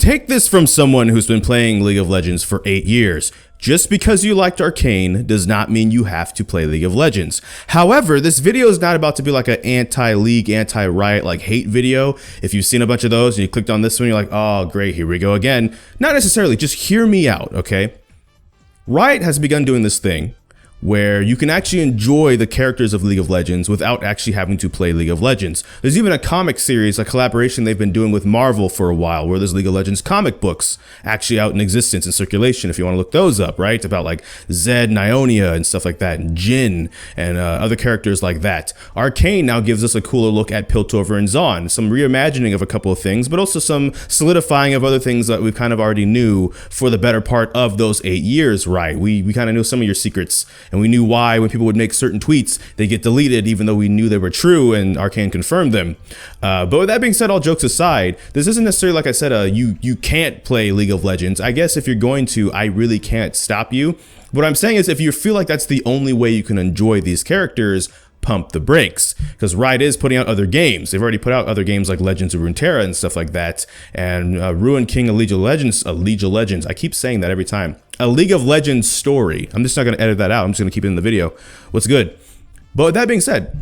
Take this from someone who's been playing League of Legends for 8 years. Just because you liked Arcane does not mean you have to play League of Legends. However, this video is not about to be like an anti-League, anti-Riot, like hate video. If you've seen a bunch of those and you clicked on this one, you're like, oh great, here we go again. Not necessarily, just hear me out, okay? Riot has begun doing this thing where you can actually enjoy the characters of League of Legends without actually having to play League of Legends. There's even a comic series, a collaboration they've been doing with Marvel for a while, where there's League of Legends comic books actually out in existence and circulation, if you want to look those up, right? About like Zed and Ionia and stuff like that, and Jhin and other characters like that. Arcane now gives us a cooler look at Piltover and Zaun, some reimagining of a couple of things, but also some solidifying of other things that we kind of already knew for the better part of those 8 years, right? We kind of knew some of your secrets, and we knew why when people would make certain tweets, they get deleted even though we knew they were true and Arcane confirmed them. But with that being said, all jokes aside, this isn't necessarily, like I said, you can't play League of Legends. I guess if you're going to, I really can't stop you. What I'm saying is if you feel like that's the only way you can enjoy these characters, pump the brakes, because Riot is putting out other games. They've already put out other games like Legends of Runeterra and stuff like that, and Ruined King, a League of Legends, I keep saying that every time. A League of Legends story. I'm just not going to edit that out. I'm just going to keep it in the video. What's good? But with that being said,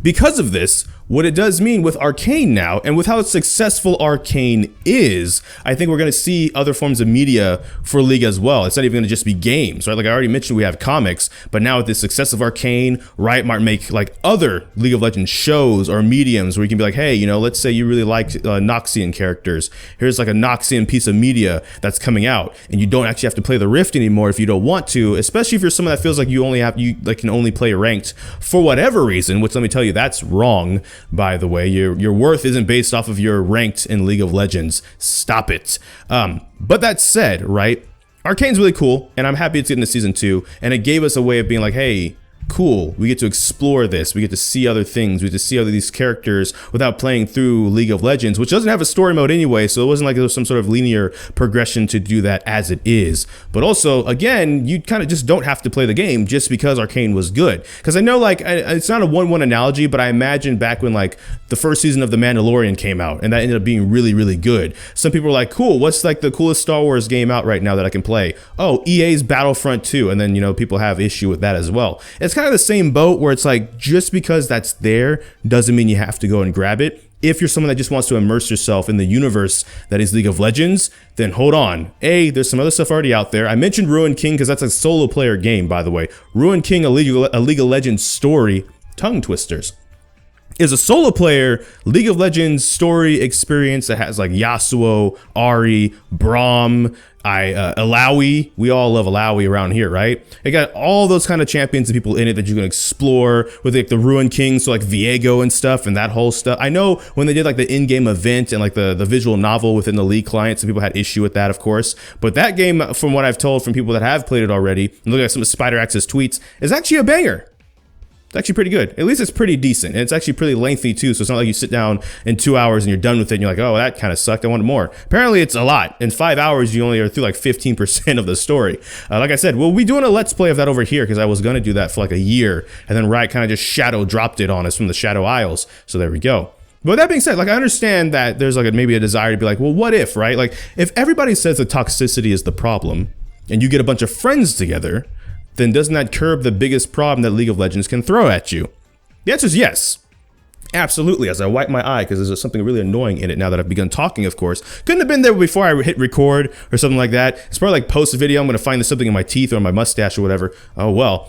because of this, what it does mean with Arcane now, and with how successful Arcane is, I think we're going to see other forms of media for League as well. It's not even going to just be games, right? Like I already mentioned, we have comics, but now with the success of Arcane, Riot might make like other League of Legends shows or mediums where you can be like, hey, you know, let's say you really liked Noxian characters. Here's like a Noxian piece of media that's coming out, and you don't actually have to play the Rift anymore if you don't want to, especially if you're someone that feels like you can only play ranked for whatever reason, which let me tell you, that's wrong. By the way, your worth isn't based off of your ranked in League of Legends. Stop it. But that said, right, Arcane's really cool, and I'm happy it's getting to season 2, and it gave us a way of being like, hey, cool, we get to explore this, we get to see other things, we get to see other these characters without playing through League of Legends, which doesn't have a story mode anyway, so it wasn't like there was some sort of linear progression to do that as it is. But also, again, you kind of just don't have to play the game just because Arcane was good. Because I know, like, it's not a 1-1 analogy, but I imagine back when, like, the first season of The Mandalorian came out, and that ended up being really, really good. Some people were like, cool, what's, like, the coolest Star Wars game out right now that I can play? Oh, EA's Battlefront 2, and then, you know, people have issue with that as well. It's kind of the same boat where it's like, just because that's there doesn't mean you have to go and grab it. If you're someone that just wants to immerse yourself in the universe that is League of Legends, then hold on. There's some other stuff already out there. I mentioned Ruined King because that's a solo player game, by the way. Ruined King, a League of Legends story, tongue twisters, is a solo player League of Legends story experience that has like Yasuo, Ahri, Braum, Alawi. We all love Alawi around here, right? It got all those kind of champions and people in it that you can explore with like the Ruined King, so like Viego and stuff and that whole stuff. I know when they did like the in-game event and like the visual novel within the League client, some people had issue with that, of course. But that game, from what I've told from people that have played it already, and looking at some of Spider Axe's tweets, is actually a banger. It's actually pretty good. At least it's pretty decent. And it's actually pretty lengthy too. So it's not like you sit down in 2 hours and you're done with it and you're like, oh, that kind of sucked, I wanted more. Apparently it's a lot. In 5 hours, you only are through like 15% of the story. Like I said, we'll be doing a Let's Play of that over here because I was going to do that for like a year. And then Riot kind of just shadow dropped it on us from the Shadow Isles. So there we go. But with that being said, like I understand that there's like maybe a desire to be like, well, what if, right? Like if everybody says the toxicity is the problem and you get a bunch of friends together, then doesn't that curb the biggest problem that League of Legends can throw at you? The answer is yes. Absolutely, as I wipe my eye, because there's something really annoying in it now that I've begun talking, of course. Couldn't have been there before I hit record or something like that. It's probably like post-video, I'm going to find something in my teeth or my mustache or whatever. Oh, well.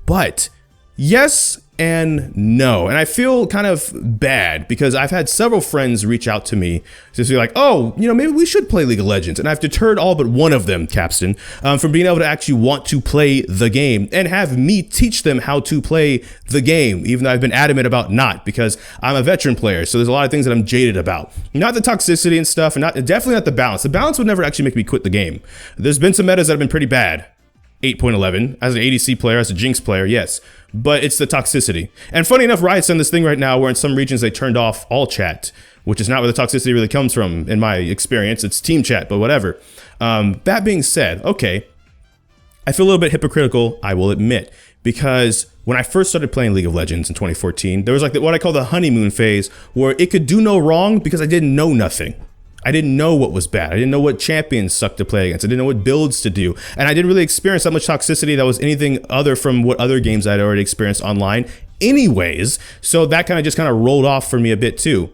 But yes and no. And I feel kind of bad because I've had several friends reach out to me to be like, oh, you know, maybe we should play League of Legends. And I've deterred all but one of them, Capstan, from being able to actually want to play the game and have me teach them how to play the game, even though I've been adamant about not, because I'm a veteran player. So there's a lot of things that I'm jaded about. Not the toxicity and stuff, and definitely not the balance. The balance would never actually make me quit the game. There's been some metas that have been pretty bad. 8.11 as an ADC player, as a Jinx player, yes, but it's the toxicity. And funny enough, Riot's done this thing right now where in some regions they turned off all chat, which is not where the toxicity really comes from in my experience. It's team chat, but whatever. That being said, okay, I feel a little bit hypocritical, I will admit, because when I first started playing League of Legends in 2014, there was like what I call the honeymoon phase where it could do no wrong because I didn't know nothing. I didn't know what was bad. I didn't know what champions sucked to play against. I didn't know what builds to do. And I didn't really experience that much toxicity that was anything other from what other games I'd already experienced online anyways. So that kind of just kind of rolled off for me a bit too.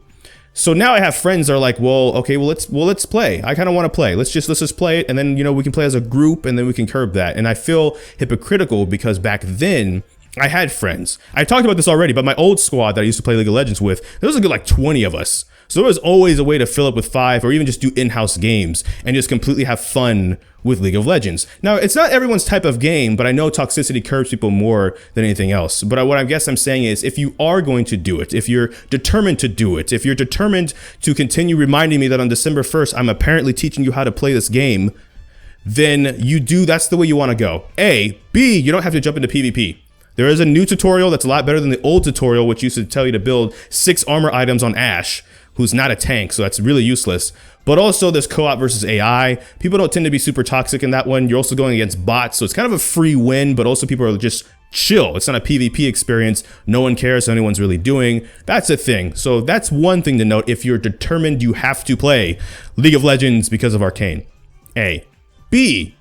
So now I have friends that are like, well, okay, let's play. I kind of want to play. Let's just play it, and then we can play as a group, and then we can curb that. And I feel hypocritical because back then I had friends. I talked about this already, but my old squad that I used to play League of Legends with, there was a good like 20 of us. So there was always a way to fill up with 5 or even just do in-house games and just completely have fun with League of Legends. Now, it's not everyone's type of game, but I know toxicity curbs people more than anything else. But what I guess I'm saying is if you are going to do it, if you're determined to do it, if you're determined to continue reminding me that on December 1st, I'm apparently teaching you how to play this game, then that's the way you want to go. A. B, you don't have to jump into PvP. There is a new tutorial that's a lot better than the old tutorial, which used to tell you to build 6 armor items on Ashe, who's not a tank, so that's really useless. But also there's co-op versus AI. People don't tend to be super toxic in that one. You're also going against bots, so it's kind of a free win, but also people are just chill. It's not a PvP experience. No one cares what anyone's really doing. That's a thing. So that's one thing to note if you're determined you have to play League of Legends because of Arcane. A. B.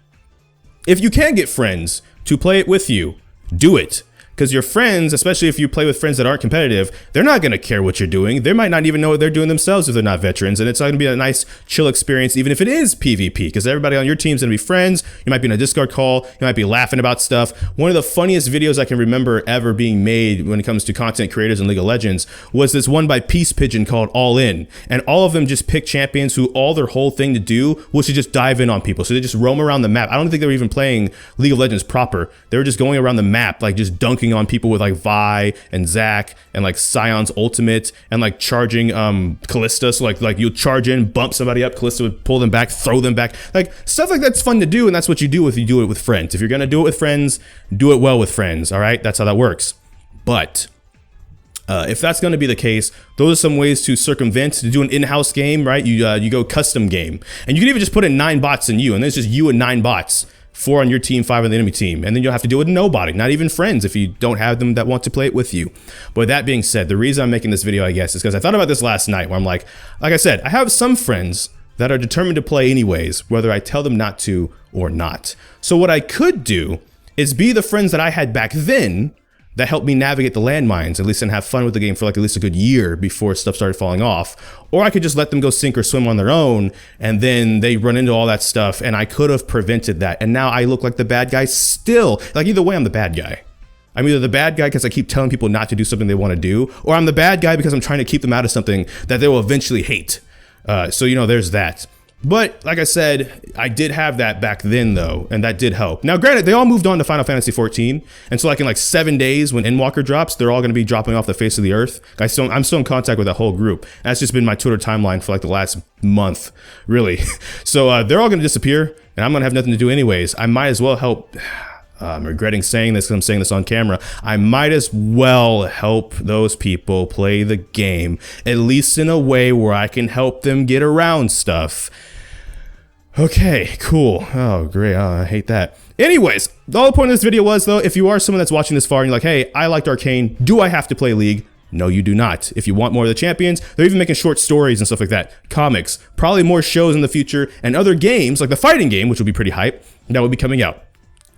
If you can get friends to play it with you, do it. Because your friends, especially if you play with friends that aren't competitive, they're not going to care what you're doing. They might not even know what they're doing themselves if they're not veterans. And it's going to be a nice, chill experience, even if it is PvP, because everybody on your team is going to be friends. You might be in a Discord call. You might be laughing about stuff. One of the funniest videos I can remember ever being made when it comes to content creators in League of Legends was this one by Peace Pigeon called All In. And all of them just pick champions who all their whole thing to do was to just dive in on people. So they just roam around the map. I don't think they were even playing League of Legends proper. They were just going around the map, like just dunking on people with like Vi and Zac and like Sion's ultimate and like charging Callista. So like you'll charge in, bump somebody up, Callista would pull them back, throw them back. Like stuff like that's fun to do, and that's what you do if you do it with friends. If you're gonna do it with friends, do it well with friends, all right? That's how that works. But if that's going to be the case, those are some ways to circumvent, to do an in-house game, right? You go custom game, and you can even just put in 9 bots in you, and then it's just you and 9 bots. 4 on your team, 5 on the enemy team, and then you'll have to deal with nobody, not even friends if you don't have them that want to play it with you. But with that being said, the reason I'm making this video, I guess, is because I thought about this last night where I'm like I said, I have some friends that are determined to play anyways, whether I tell them not to or not. So what I could do is be the friends that I had back then that helped me navigate the landmines, at least, and have fun with the game for like at least a good year before stuff started falling off. Or I could just let them go sink or swim on their own, and then they run into all that stuff, and I could have prevented that. And now I look like the bad guy still. Like either way, I'm the bad guy. I'm either the bad guy because I keep telling people not to do something they want to do, or I'm the bad guy because I'm trying to keep them out of something that they will eventually hate. So, there's that. But like I said, I did have that back then though, and that did help. Now granted, they all moved on to Final Fantasy 14, and so like in like 7 days when Endwalker drops, they're all going to be dropping off the face of the earth. I'm still in contact with that whole group. That's just been my Twitter timeline for like the last month, really. So they're all going to disappear, and I'm going to have nothing to do anyways. I might as well help. I'm regretting saying this because I'm saying this on camera. I might as well help those people play the game, at least in a way where I can help them get around stuff. Okay, cool. Oh, great. Oh, I hate that. Anyways, the whole point of this video was, though, if you are someone that's watching this far and you're like, hey, I liked Arcane, do I have to play League? No, you do not. If you want more of the champions, they're even making short stories and stuff like that. Comics, probably more shows in the future, and other games, like the fighting game, which will be pretty hype, that will be coming out.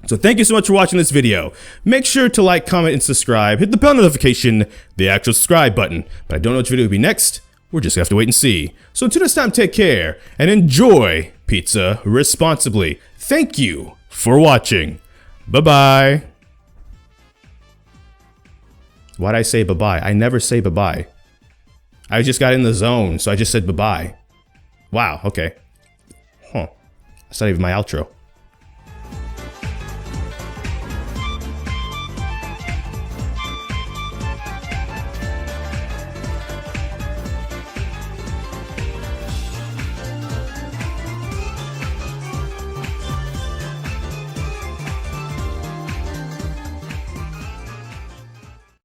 So thank you so much for watching this video. Make sure to like, comment, and subscribe. Hit the bell notification, the actual subscribe button. But I don't know which video will be next. We're just gonna have to wait and see. So until next time, take care and enjoy pizza responsibly. Thank you for watching. Bye-bye. Why'd I say bye-bye? I never say bye-bye. I just got in the zone, so I just said bye-bye. Wow, okay. Huh. That's not even my outro.